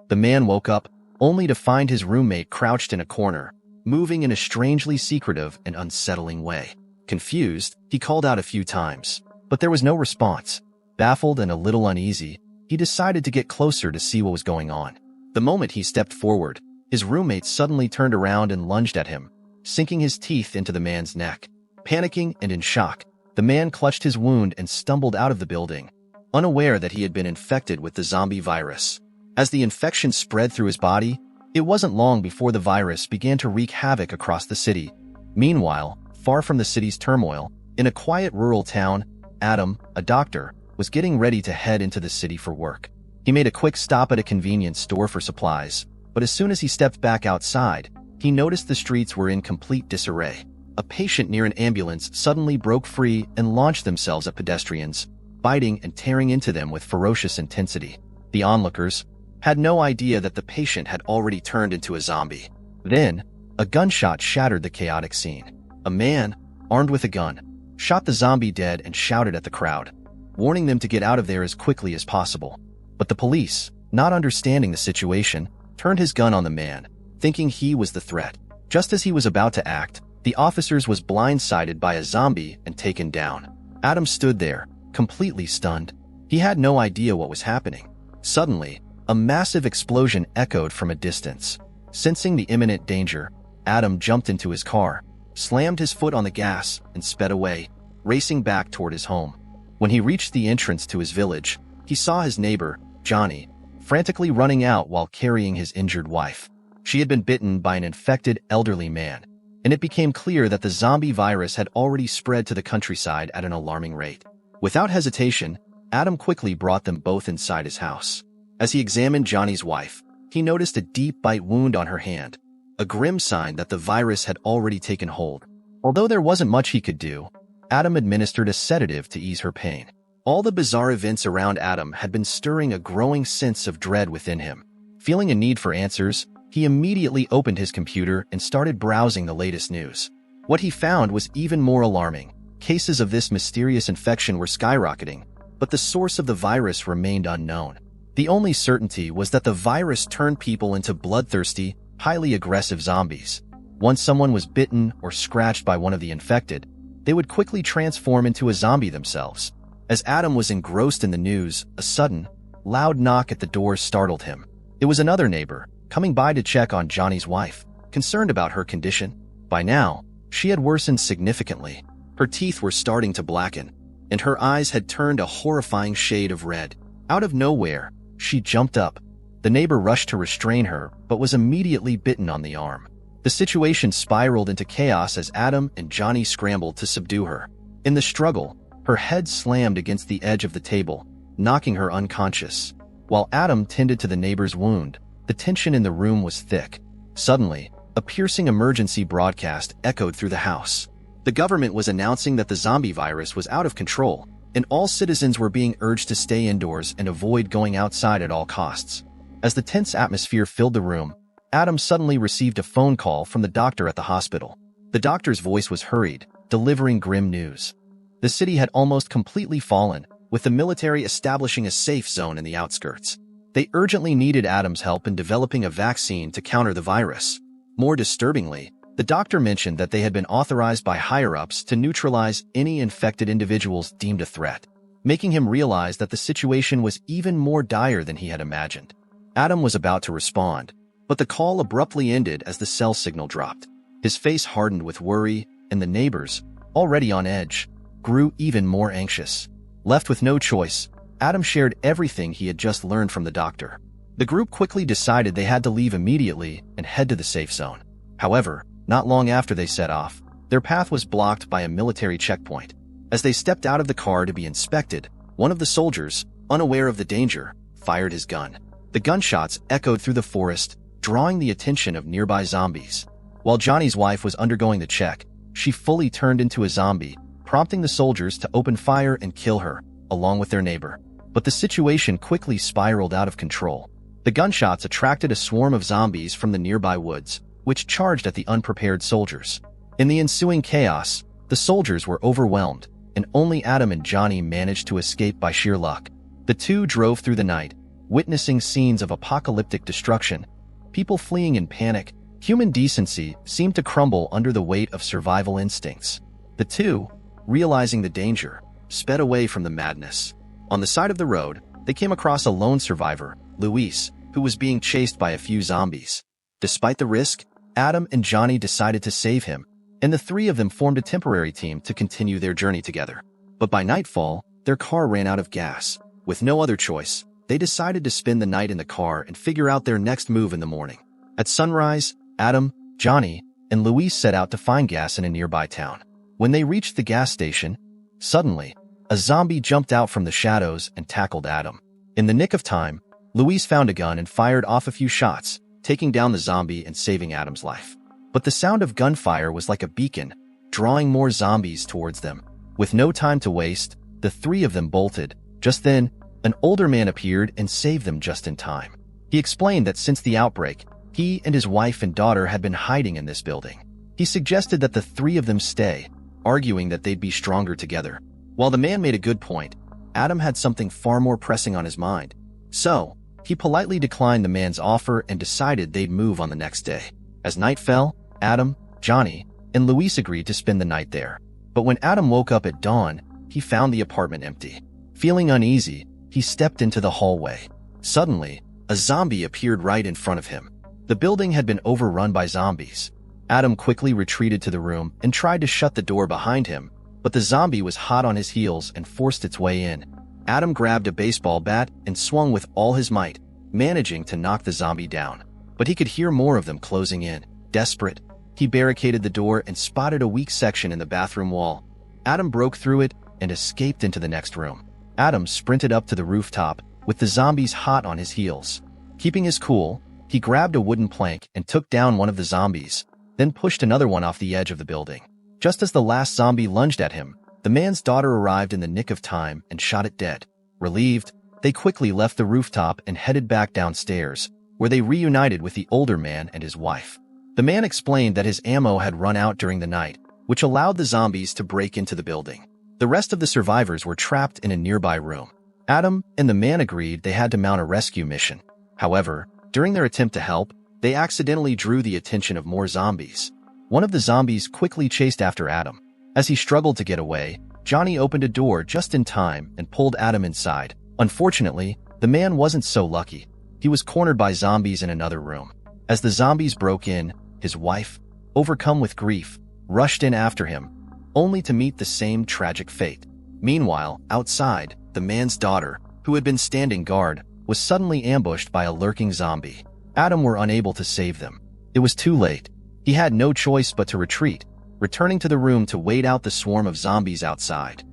The man woke up, only to find his roommate crouched in a corner, moving in a strangely secretive and unsettling way. Confused, he called out a few times, but there was no response. Baffled and a little uneasy, he decided to get closer to see what was going on. The moment he stepped forward, his roommate suddenly turned around and lunged at him, sinking his teeth into the man's neck. Panicking and in shock, the man clutched his wound and stumbled out of the building, unaware that he had been infected with the zombie virus. As the infection spread through his body, it wasn't long before the virus began to wreak havoc across the city. Meanwhile, far from the city's turmoil, in a quiet rural town, Adam, a doctor, was getting ready to head into the city for work. He made a quick stop at a convenience store for supplies, but as soon as he stepped back outside, he noticed the streets were in complete disarray. A patient near an ambulance suddenly broke free and launched themselves at pedestrians, biting and tearing into them with ferocious intensity. The onlookers had no idea that the patient had already turned into a zombie. Then, a gunshot shattered the chaotic scene. A man, armed with a gun, shot the zombie dead and shouted at the crowd, warning them to get out of there as quickly as possible. But the police, not understanding the situation, turned his gun on the man, thinking he was the threat. Just as he was about to act, the officers was blindsided by a zombie and taken down. Adam stood there, completely stunned. He had no idea what was happening. Suddenly, a massive explosion echoed from a distance. Sensing the imminent danger, Adam jumped into his car, slammed his foot on the gas, and sped away, racing back toward his home. When he reached the entrance to his village, he saw his neighbor, Johnny, frantically running out while carrying his injured wife. She had been bitten by an infected elderly man, and it became clear that the zombie virus had already spread to the countryside at an alarming rate. Without hesitation, Adam quickly brought them both inside his house. As he examined Johnny's wife, he noticed a deep bite wound on her hand, a grim sign that the virus had already taken hold. Although there wasn't much he could do, Adam administered a sedative to ease her pain. All the bizarre events around Adam had been stirring a growing sense of dread within him. Feeling a need for answers, he immediately opened his computer and started browsing the latest news. What he found was even more alarming. Cases of this mysterious infection were skyrocketing, but the source of the virus remained unknown. The only certainty was that the virus turned people into bloodthirsty, highly aggressive zombies. Once someone was bitten or scratched by one of the infected, they would quickly transform into a zombie themselves. As Adam was engrossed in the news, a sudden, loud knock at the door startled him. It was another neighbor, coming by to check on Johnny's wife, concerned about her condition. By now, she had worsened significantly. Her teeth were starting to blacken, and her eyes had turned a horrifying shade of red. Out of nowhere, she jumped up. The neighbor rushed to restrain her, but was immediately bitten on the arm. The situation spiraled into chaos as Adam and Johnny scrambled to subdue her. In the struggle, her head slammed against the edge of the table, knocking her unconscious. While Adam tended to the neighbor's wound, the tension in the room was thick. Suddenly, a piercing emergency broadcast echoed through the house. The government was announcing that the zombie virus was out of control, and all citizens were being urged to stay indoors and avoid going outside at all costs. As the tense atmosphere filled the room, Adam suddenly received a phone call from the doctor at the hospital. The doctor's voice was hurried, delivering grim news. The city had almost completely fallen, with the military establishing a safe zone in the outskirts. They urgently needed Adam's help in developing a vaccine to counter the virus. More disturbingly, the doctor mentioned that they had been authorized by higher-ups to neutralize any infected individuals deemed a threat, making him realize that the situation was even more dire than he had imagined. Adam was about to respond, but the call abruptly ended as the cell signal dropped. His face hardened with worry, and the neighbors, already on edge, grew even more anxious. Left with no choice, Adam shared everything he had just learned from the doctor. The group quickly decided they had to leave immediately and head to the safe zone. However, not long after they set off, their path was blocked by a military checkpoint. As they stepped out of the car to be inspected, one of the soldiers, unaware of the danger, fired his gun. The gunshots echoed through the forest, drawing the attention of nearby zombies. While Johnny's wife was undergoing the check, she fully turned into a zombie, prompting the soldiers to open fire and kill her, along with their neighbor. But the situation quickly spiraled out of control. The gunshots attracted a swarm of zombies from the nearby woods, which charged at the unprepared soldiers. In the ensuing chaos, the soldiers were overwhelmed, and only Adam and Johnny managed to escape by sheer luck. The two drove through the night, witnessing scenes of apocalyptic destruction, people fleeing in panic. Human decency seemed to crumble under the weight of survival instincts. The two, realizing the danger, sped away from the madness. On the side of the road, they came across a lone survivor, Luis, who was being chased by a few zombies. Despite the risk, Adam and Johnny decided to save him, and the three of them formed a temporary team to continue their journey together. But by nightfall, their car ran out of gas. With no other choice, they decided to spend the night in the car and figure out their next move in the morning. At sunrise, Adam, Johnny, and Luis set out to find gas in a nearby town. When they reached the gas station, suddenly, a zombie jumped out from the shadows and tackled Adam. In the nick of time, Luis found a gun and fired off a few shots, taking down the zombie and saving Adam's life. But the sound of gunfire was like a beacon, drawing more zombies towards them. With no time to waste, the three of them bolted. Just then, an older man appeared and saved them just in time. He explained that since the outbreak, he and his wife and daughter had been hiding in this building. He suggested that the three of them stay, arguing that they'd be stronger together. While the man made a good point, Adam had something far more pressing on his mind. So, he politely declined the man's offer and decided they'd move on the next day. As night fell, Adam, Johnny, and Luis agreed to spend the night there. But when Adam woke up at dawn, he found the apartment empty. Feeling uneasy, he stepped into the hallway. Suddenly, a zombie appeared right in front of him. The building had been overrun by zombies. Adam quickly retreated to the room and tried to shut the door behind him, but the zombie was hot on his heels and forced its way in. Adam grabbed a baseball bat and swung with all his might, managing to knock the zombie down. But he could hear more of them closing in. Desperate, he barricaded the door and spotted a weak section in the bathroom wall. Adam broke through it and escaped into the next room. Adam sprinted up to the rooftop, with the zombies hot on his heels. Keeping his cool, he grabbed a wooden plank and took down one of the zombies, then pushed another one off the edge of the building. Just as the last zombie lunged at him, the man's daughter arrived in the nick of time and shot it dead. Relieved, they quickly left the rooftop and headed back downstairs, where they reunited with the older man and his wife. The man explained that his ammo had run out during the night, which allowed the zombies to break into the building. The rest of the survivors were trapped in a nearby room. Adam and the man agreed they had to mount a rescue mission. However, during their attempt to help, they accidentally drew the attention of more zombies. One of the zombies quickly chased after Adam. As he struggled to get away, Johnny opened a door just in time and pulled Adam inside. Unfortunately, the man wasn't so lucky. He was cornered by zombies in another room. As the zombies broke in, his wife, overcome with grief, rushed in after him, only to meet the same tragic fate. Meanwhile, outside, the man's daughter, who had been standing guard, was suddenly ambushed by a lurking zombie. Adam were unable to save them. It was too late. He had no choice but to retreat, returning to the room to wait out the swarm of zombies outside.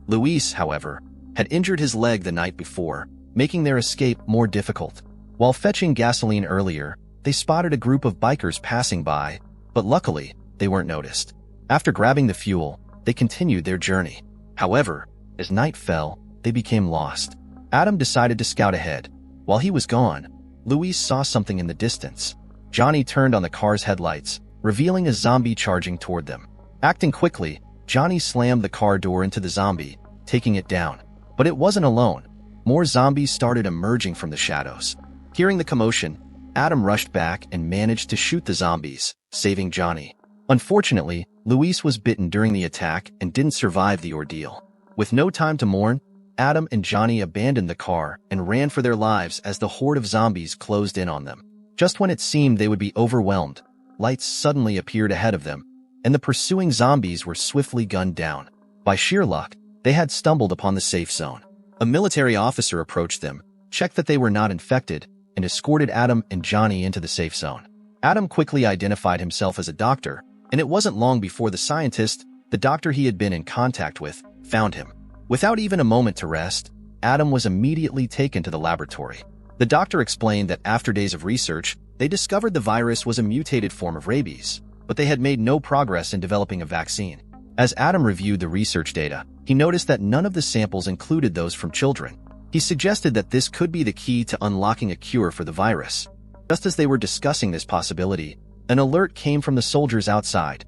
Luis, however, had injured his leg the night before, making their escape more difficult. While fetching gasoline earlier, they spotted a group of bikers passing by, but luckily, they weren't noticed. After grabbing the fuel, they continued their journey. However, as night fell, they became lost. Adam decided to scout ahead. While he was gone, Luis saw something in the distance. Johnny turned on the car's headlights, revealing a zombie charging toward them. Acting quickly, Johnny slammed the car door into the zombie, taking it down. But it wasn't alone. More zombies started emerging from the shadows. Hearing the commotion, Adam rushed back and managed to shoot the zombies, saving Johnny. Unfortunately, Luis was bitten during the attack and didn't survive the ordeal. With no time to mourn, Adam and Johnny abandoned the car and ran for their lives as the horde of zombies closed in on them. Just when it seemed they would be overwhelmed, lights suddenly appeared ahead of them, and the pursuing zombies were swiftly gunned down. By sheer luck, they had stumbled upon the safe zone. A military officer approached them, checked that they were not infected, and escorted Adam and Johnny into the safe zone. Adam quickly identified himself as a doctor, and it wasn't long before the scientist, the doctor he had been in contact with, found him. Without even a moment to rest, Adam was immediately taken to the laboratory. The doctor explained that after days of research, they discovered the virus was a mutated form of rabies, but they had made no progress in developing a vaccine. As Adam reviewed the research data, he noticed that none of the samples included those from children. He suggested that this could be the key to unlocking a cure for the virus. Just as they were discussing this possibility, an alert came from the soldiers outside.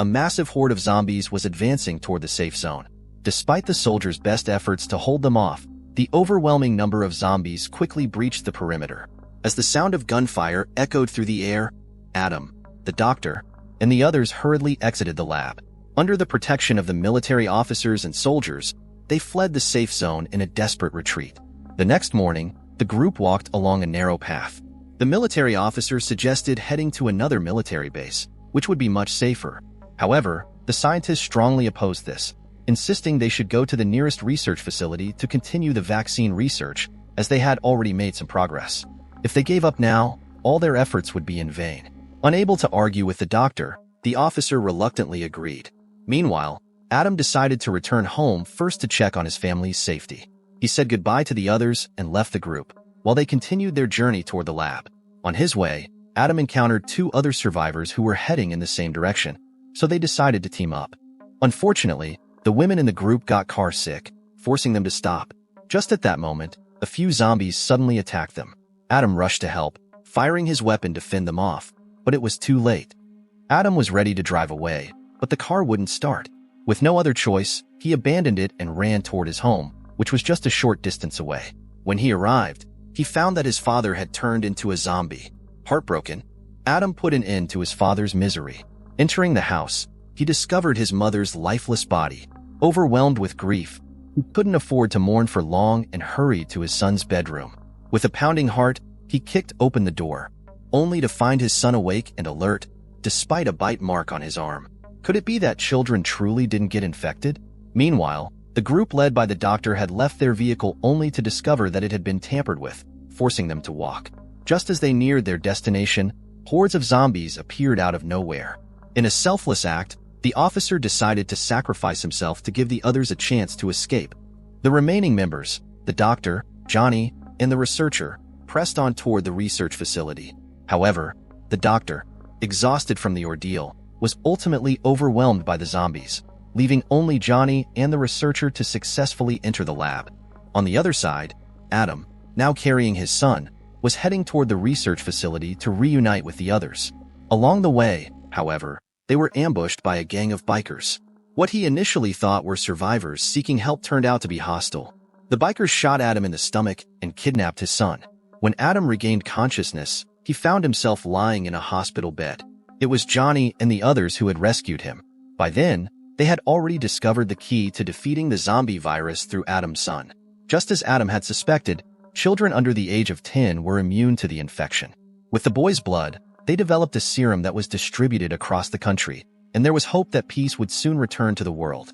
A massive horde of zombies was advancing toward the safe zone. Despite the soldiers' best efforts to hold them off, the overwhelming number of zombies quickly breached the perimeter. As the sound of gunfire echoed through the air, Adam, the doctor, and the others hurriedly exited the lab. Under the protection of the military officers and soldiers, they fled the safe zone in a desperate retreat. The next morning, the group walked along a narrow path. The military officer suggested heading to another military base, which would be much safer. However, the scientists strongly opposed this, insisting they should go to the nearest research facility to continue the vaccine research, as they had already made some progress. If they gave up now, all their efforts would be in vain. Unable to argue with the doctor, the officer reluctantly agreed. Meanwhile, Adam decided to return home first to check on his family's safety. He said goodbye to the others and left the group, while they continued their journey toward the lab. On his way, Adam encountered 2 other survivors who were heading in the same direction, so they decided to team up. Unfortunately, the women in the group got car sick, forcing them to stop. Just at that moment, a few zombies suddenly attacked them. Adam rushed to help, firing his weapon to fend them off, but it was too late. Adam was ready to drive away, but the car wouldn't start. With no other choice, he abandoned it and ran toward his home, which was just a short distance away. When he arrived, he found that his father had turned into a zombie. Heartbroken, Adam put an end to his father's misery. Entering the house, he discovered his mother's lifeless body. Overwhelmed with grief, he couldn't afford to mourn for long and hurried to his son's bedroom. With a pounding heart, he kicked open the door, only to find his son awake and alert, despite a bite mark on his arm. Could it be that children truly didn't get infected? Meanwhile, the group led by the doctor had left their vehicle only to discover that it had been tampered with, forcing them to walk. Just as they neared their destination, hordes of zombies appeared out of nowhere. In a selfless act, the officer decided to sacrifice himself to give the others a chance to escape. The remaining members, the doctor, Johnny, and the researcher, pressed on toward the research facility. However, the doctor, exhausted from the ordeal, was ultimately overwhelmed by the zombies, leaving only Johnny and the researcher to successfully enter the lab. On the other side, Adam, now carrying his son, was heading toward the research facility to reunite with the others. Along the way, however, they were ambushed by a gang of bikers. What he initially thought were survivors seeking help turned out to be hostile. The bikers shot Adam in the stomach and kidnapped his son. When Adam regained consciousness, he found himself lying in a hospital bed. It was Johnny and the others who had rescued him. By then, they had already discovered the key to defeating the zombie virus through Adam's son. Just as Adam had suspected, children under the age of 10 were immune to the infection. With the boy's blood, they developed a serum that was distributed across the country, and there was hope that peace would soon return to the world.